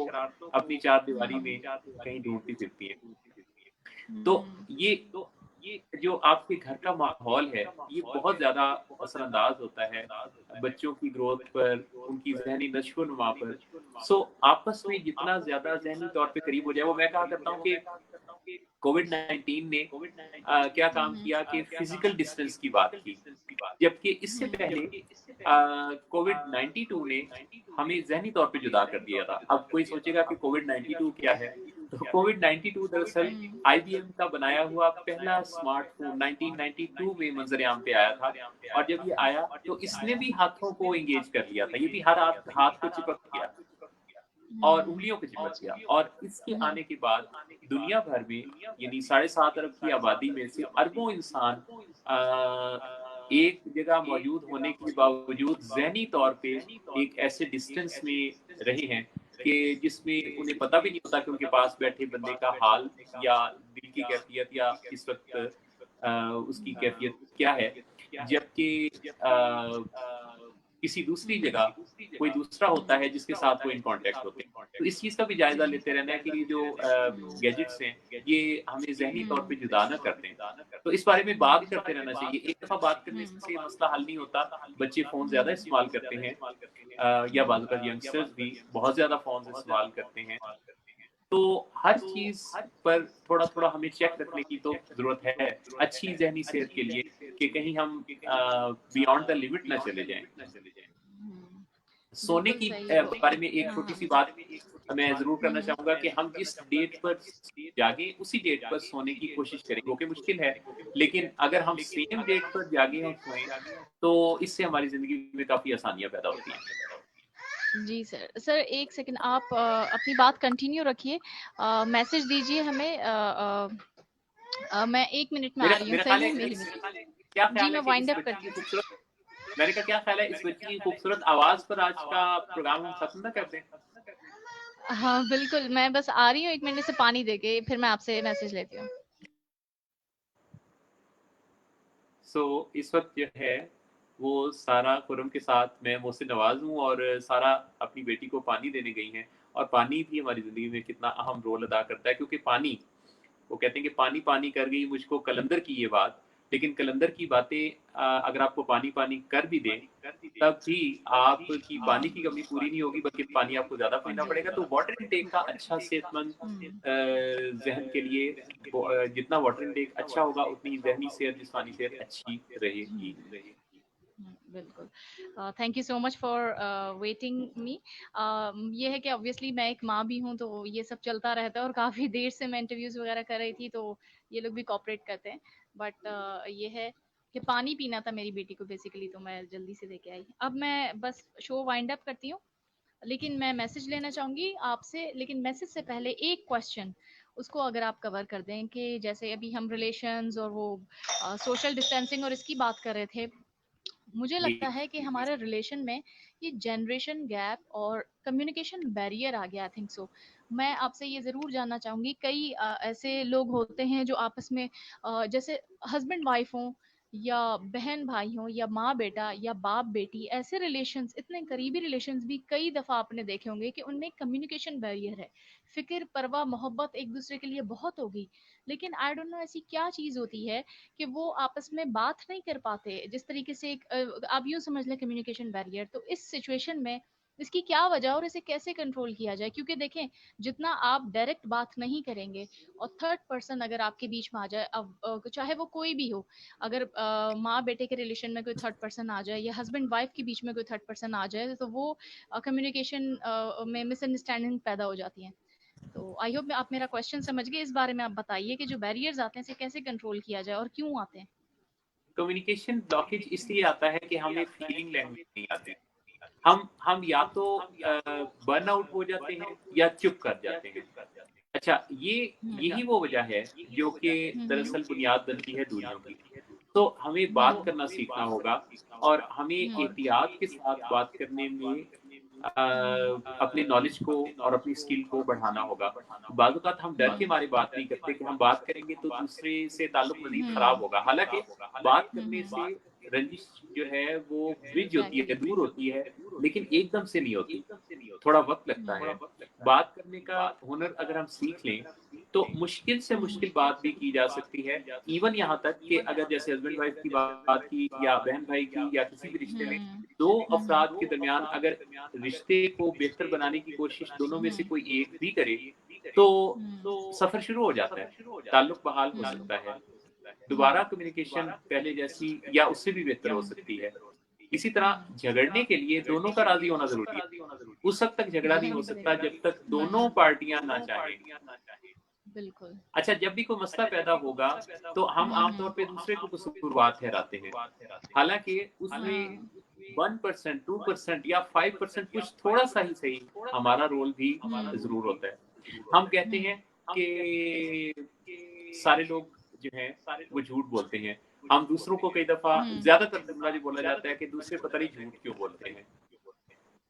अपनी चारदीवारी में कहीं ढूँढती फिरती हैं। तो ये जो आपके घर का माहौल है, ये बहुत ज़्यादा असरअंदाज़ होता है बच्चों की ग्रोथ पर, उनकी ज़हनी नशो-नुमा पर। सो आपस में जितना ज़्यादा ज़हनी तौर पे करीब हो जाए, वो मैं कहा करता हूँ कि कोविड-19 ने क्या काम किया कि फिज़िकल डिस्टेंस की बात की। जबकि इससे पहले कोविड-92 ने हमें ज़हनी तौर पे जुदा कर दिया था। अब कोई सोचेगा कि कोविड-92 क्या है? तो कोविड-92 दरअसल आईबीएम का बनाया हुआ पहला स्मार्टफ़ोन 1992 में मंज़र-ए-आम पे आया था और जब ये आया तो इसने भी हाथों को एंगेज कर लिया था। ये भी हर हाथ को चिपक गया और उंगलियों को चिपक गया और इसके आने के बाद दुनिया भर में यानी 7.5 अरब की आबादी में से अरबों इंसान एक जगह मौजूद होने के बावजूद ज़हनी तौर पे एक ऐसे डिस्टेंस में रहे हैं कि जिसमें उन्हें पता भी नहीं होता कि उनके पास बैठे बंदे का हाल या दिल की कैफियत या इस वक़्त उसकी कैफियत क्या है। जबकि किसी दूसरी जगह कोई दूसरा होता है जिसके साथ वो इन कॉन्टैक्ट होते हैं। तो इस चीज़ का भी जायज़ा लेते रहना है कि ये जो गैजेट्स हैं, ये हमें ज़हनी तौर पे जुदा ना कर दें। तो इस बारे में बात करते रहना चाहिए। एक दफ़ा बात करने से मसला हल नहीं होता। बच्चे फ़ोन ज़्यादा इस्तेमाल करते हैं या बाज़ औक़ात यंगस्टर्स भी बहुत ज़्यादा फ़ोन्स इस्तेमाल करते हैं। तो हर चीज़ पर थोड़ा-थोड़ा हमें चेक रखने की तो ज़रूरत है, अच्छी ज़हनी सेहत के लिए कि कहीं हम बियॉन्ड द लिमिट ना चले जाएँ। सोने बिल्कुल की सही। बारे में एक छोटी-सी बात मैं ज़रूर करना चाहूँगा कि हम जिस डेट पर जागें, उसी डेट पर सोने की कोशिश करें, जो कि मुश्किल है, लेकिन अगर हम सेम डेट पर जागें और सोएँ, तो इससे हमारी ज़िंदगी में काफ़ी आसानियाँ पैदा होती हैं। जी सर। सर एक सेकंड आप अपनी बात कंटिन्यू रखिए। मैसेज दीजिए हमें मैं 1 मिनट में आ मेरा रही हूँ, मेरा सही ख़्याल है है? मेरी इस मिस क्या जी, ख़्याल है मैं कि वाइंड इस अप बच्ची करती की हूँ। खूबसूरत मैंने कहा क्या ख़्याल है इस बच्ची की खूबसूरत आवाज़ पर आज का प्रोग्राम हम ख़त्म ना कर दें? हाँ, बिल्कुल, मैं बस आ रही हूँ 1 मिनट से पानी देके, फिर मैं आपसे मैसेज लेती हूँ। इस वक़्त जो है, वो सारा खुर्रम के साथ मैं मोहसिन नवाज़ हूँ और सारा अपनी बेटी को पानी देने गई हैं और पानी भी हमारी ज़िंदगी में कितना अहम रोल अदा करता है क्योंकि पानी वो कहते हैं कि पानी पानी कर गई मुझको कलंदर की ये बात, लेकिन कलंदर की बातें अगर आपको पानी पानी कर भी दें, तब भी आपकी पानी की कमी पूरी नहीं होगी बल्कि पानी आपको ज़्यादा पीना पड़ेगा। तो वाटर इनटेक का अच्छा सेहतमंद ज़हन के लिए जितना वाटर इनटेक अच्छा होगा उतनी ज़हनी सेहत, जिस्मानी सेहत अच्छी रहेगी। बिल्कुल। Thank you so much for waiting me. ये है कि ऑब्वियसली मैं एक माँ भी हूँ, तो ये सब चलता रहता है और काफ़ी देर से मैं इंटरव्यूज़ वगैरह कर रही थी, तो ये लोग भी कोऑपरेट करते हैं। बट ये है कि पानी पीना था मेरी बेटी को बेसिकली, तो मैं जल्दी से लेके आई। अब मैं बस शो वाइंड अप करती हूँ, लेकिन मैं मैसेज लेना चाहूँगी आपसे, लेकिन मैसेज से पहले एक क्वेश्चन, उसको अगर आप कवर कर दें कि जैसे अभी हम रिलेशंस और वो सोशल डिस्टेंसिंग और इसकी बात कर रहे थे। मुझे जी। लगता है कि हमारे रिलेशन में ये जनरेशन गैप और कम्युनिकेशन बैरियर आ गया, आई थिंक सो। मैं आपसे ये ज़रूर जानना चाहूँगी, कई ऐसे लोग होते हैं जो आपस में जैसे हस्बैंड वाइफ हों या बहन भाई हों या माँ बेटा या बाप बेटी, ऐसे रिलेशंस, इतने करीबी रिलेशंस भी कई दफ़ा आपने देखे होंगे कि उनमें कम्युनिकेशन बैरियर है। फ़िक्र, परवाह, मोहब्बत एक दूसरे के लिए बहुत होगी, लेकिन आई डोंट नो ऐसी क्या चीज़ होती है कि वो आपस में बात नहीं कर पाते जिस तरीके से एक आप यूँ समझ लें कम्युनिकेशन बैरियर। तो इस सिचुएशन में इसकी क्या वजह और इसे कैसे कंट्रोल किया जाए? क्योंकि देखें, जितना आप डायरेक्ट बात नहीं करेंगे और थर्ड पर्सन अगर आपके बीच में आ जाए, अब चाहे वो कोई भी हो, अगर माँ बेटे के रिलेशन में कोई थर्ड पर्सन आ जाए या हस्बैंड वाइफ के बीच में कोई थर्ड पर्सन आ जाए, तो वो कम्युनिकेशन में मिसअंडरस्टैंडिंग पैदा हो जाती हैं। तो आई होप आप मेरा क्वेश्चन समझ गए। इस बारे में आप बताइए कि जो बैरियर्स आते हैं इसे कैसे कंट्रोल किया जाए और क्यों आते हैं? कम्युनिकेशन ब्लॉकेज इसलिए आता है कि हमें फीलिंग लैंग्वेज नहीं आती। हम या तो बर्नआउट हो जाते हैं या चुप कर जाते हैं। अच्छा, ये हुँ। यही वो वजह है जो कि हुँ, हुँ। दरअसल बुनियाद बनती है दूरियों की। तो हमें बात करना सीखना होगा और हमें हम्म एहतियात के साथ बात करने में अपनी नॉलेज को और अपनी स्किल को बढ़ाना होगा। बाज़ औक़ात हम डर के मारे बात नहीं करते कि हम बात करेंगे तो दूसरे से ताल्लुक मज़ीद ख़राब होगा। हालाँकि बात करने से रंजिश जो है वो ब्रिज होती है, एग्जैक्टली दूर होती है, लेकिन एकदम से नहीं होती। थोड़ा वक़्त लगता है। बात करने का हुनर अगर हम सीख लें, तो मुश्किल से मुश्किल बात भी की जा सकती है। इवन यहाँ तक कि अगर जैसे हस्बैंड वाइफ की बात की या बहन-भाई की या किसी भी रिश्ते में 2 अफ़राद के दरमियान अगर रिश्ते को बेहतर बनाने की कोशिश दोनों में से कोई एक भी करे, तो सफ़र शुरू हो जाता है, ताल्लुक बहाल हो सकता है। दोबारा कम्युनिकेशन पहले जैसी या उससे भी बेहतर हो सकती है। इसी तरह झगड़ने के लिए दोनों का राज़ी होना ज़रूरी है। उस हद तक झगड़ा नहीं हो सकता जब तक दोनों पार्टियाँ ना चाहें। बिल्कुल। अच्छा, जब भी कोई मसला पैदा होगा, तो हम आमतौर पे दूसरे को कसूरवार ठहराते हैं। हालाँकि उसमें 1% 2% या 5% कुछ थोड़ा-सा ही सही हमारा रोल भी ज़रूर होता है। हम कहते हैं कि सारे लोग जो हैं वो झूठ बोलते हैं। हम दूसरों को कई दफ़ा ज़्यादातर जुमला जो बोला जाता है कि दूसरे पता नहीं झूठ क्यों बोलते हैं।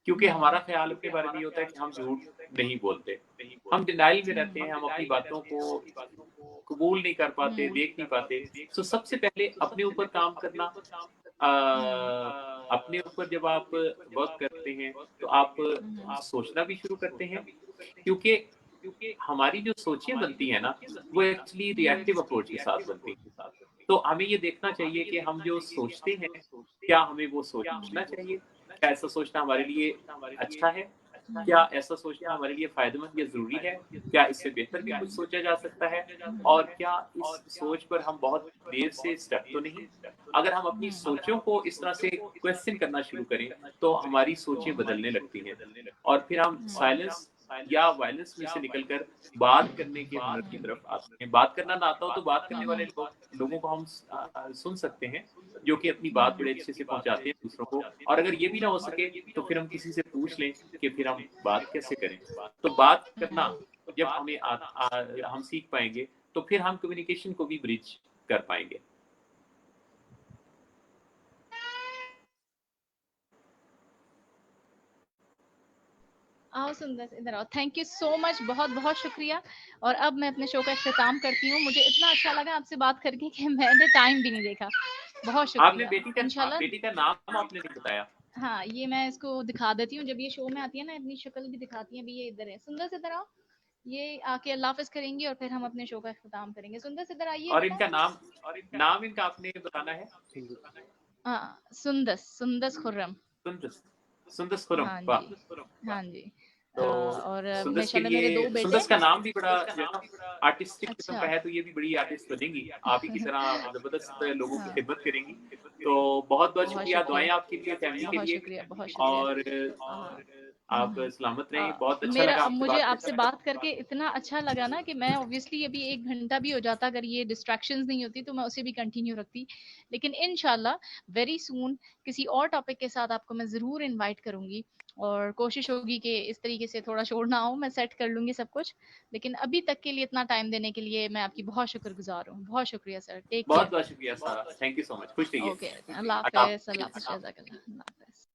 क्योंकि हमारा ख़्याल अपने बारे में ये होता है कि हम झूठ नहीं बोलते। हम डिनायल में रहते हैं, हम अपनी बातों को कबूल नहीं कर पाते, देख नहीं पाते। सो सबसे पहले अपने ऊपर काम करना अ, अपने ऊपर जब आप वर्क करते हैं, तो आप सोचना भी शुरू करते हैं क्योंकि हमारी जो सोचें बनती हैं ना, वो एक्चुअली रिएक्टिव अप्रोच के साथ बनती हैं। तो हमें ये देखना चाहिए कि हम जो सोचते हैं, क्या हमें वो सोचना चाहिए? क्या ऐसा सोचना हमारे लिए अच्छा है? क्या ऐसा सोचना हमारे लिए फ़ायदेमंद या ज़रूरी है? क्या इससे बेहतर भी कुछ सोचा जा सकता है? और क्या इस सोच पर हम बहुत देर से स्टक तो नहीं? अगर हम अपनी सोचों को इस तरह से क्वेश्चन करना शुरू करें, तो हमारी सोचें बदलने लगती हैं और फिर हम साइलेंस या वायलेंस में से निकलकर बात करने के हुनर की तरफ आते हैं। बात करना ना आता हो तो बात करने वाले लोगों को हम सुन सकते हैं, जो कि अपनी बात बड़े अच्छे से पहुँचाते हैं दूसरों को और अगर ये भी ना हो सके, तो फिर हम किसी से पूछ लें कि फिर हम बात कैसे करें? तो बात करना जब हम सीख पाएँगे, तो फिर हम कम्युनिकेशन को भी ब्रिज कर पाएँगे। आओ सुंदर से इधर आओ। थैंक यू सो मच, बहुत-बहुत शुक्रिया। और अब मैं अपने शो का इख्तिताम करती हूँ। मुझे इतना अच्छा लगा आपसे बात करके कि मैंने टाइम भी नहीं देखा। बहुत आपने शुक्रिया। इंशाल्लाह बेटी का नाम आपने नहीं बताया। हाँ, ये मैं इसको दिखा देती हूँ। जब ये शो में आती है ना, अपनी शक्ल भी दिखाती है। अभी ये इधर है। सुंदर से इधर आओ। ये आके अल्लाह हाफ़िज़ करेंगी और फिर हम अपने शो का इख्तिताम करेंगे। सुंदर से इधर आइए और बेटा। इनका नाम इनका आपने बताना है? हाँ, सुंदस, सुंदस खुर्रम। सुंदस सुंदस खुरम, हाँ वाह! जी, हाँ जी। तो और सुंदस के माशाल्लाह मेरे 2 लिए बेटे। सुंदस का नाम भी बड़ा जो है ना आर्टिस्टिक किस्म अच्छा। का है, तो ये भी बड़ी आर्टिस्ट बनेंगी। आप ही की तरह ज़बरदस्त लोगों की हाँ, खिदमत करेंगी। तो बहुत-बहुत बहुत शुक्रिया, दुआएँ शुक्रिया। आपके लिए, फैमिली के बहुत लिए शुक्रिया, बहुत शुक्रिया। और हाँ। आप सलामत रहें। बहुत अच्छा मेरा लगा आपसे मुझे बात आपसे करके। बात करके इतना अच्छा लगा ना कि मैं ऑब्वियसली अभी 1 घंटा भी हो जाता अगर ये डिस्ट्रैक्शंस नहीं होती तो मैं उसे भी कंटिन्यू रखती। लेकिन इंशाल्लाह वेरी सून किसी और टॉपिक के साथ आपको मैं ज़रूर इनवाइट करूँगी और कोशिश होगी कि इस तरीके से थोड़ा शोर ना हो, मैं सेट कर लूँगी सब कुछ। लेकिन अभी तक के लिए इतना टाइम देने के लिए मैं आपकी बहुत शुक्रगुज़ार हूँ। बहुत शुक्रिया सर। Take care. बहुत-बहुत शुक्रिया सारा। Thank you so much. खुश रहिए। ओके, अल्लाह अल्लाह हाफ़िज़, अल्लाह हाफ़िज़। हाफ़िज़, जज़ाकल्लाह, अल्लाह हाफ़िज़।